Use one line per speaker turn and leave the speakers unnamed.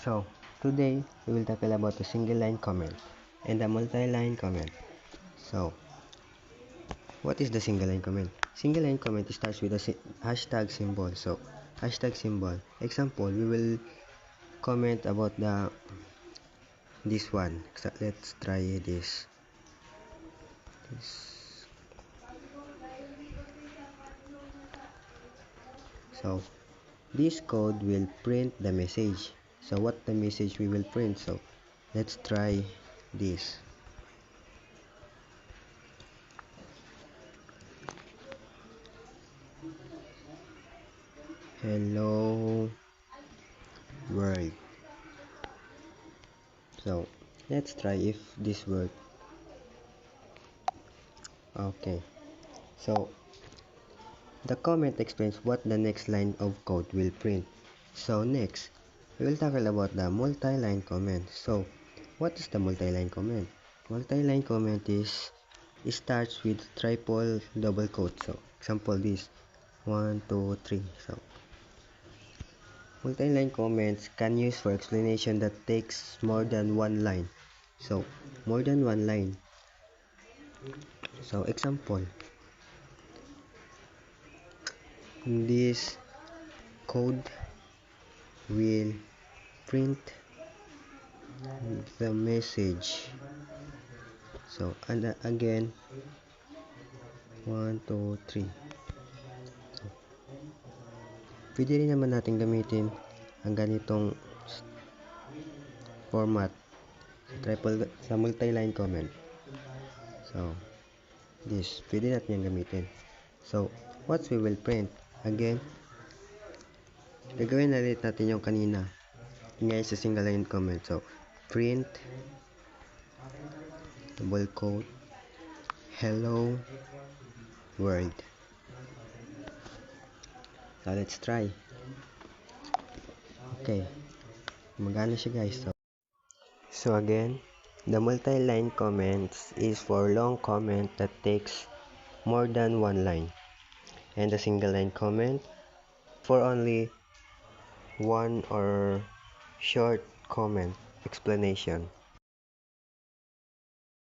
So, today we will tackle about the single line comment and the multi-line comment. So, what is the single line comment? Single line comment starts with a hashtag symbol. So, hashtag symbol. Example, we will comment about this one. So, let's try this. So, this code will print the message. So, what the message we will print? So, let's try this. Hello world. So, let's try if this works. Okay. So, the comment explains what the next line of code will print. So, next, we will tackle about the multi-line comment. So, what is the multi-line comment? Multi-line comment it starts with triple double quote. So, example this 1, 2, 3. So, multi-line comments can use for explanation that takes more than one line. So, more than one line. So, example, this code will print the message. So, and again, 1, 2, 3. So, pwede rin naman natin gamitin ang ganitong format sa multi-line comment. So, this, pwede natin yung gamitin. So, what we will print? Again, gagawin na ulit natin yung kanina. Ngayon sa single line comment. So, print double quote hello world. So, let's try. Okay. Magana siya guys. So again, the multi-line comments is for long comment that takes more than one line. And the single line comment for only one or short comment explanation.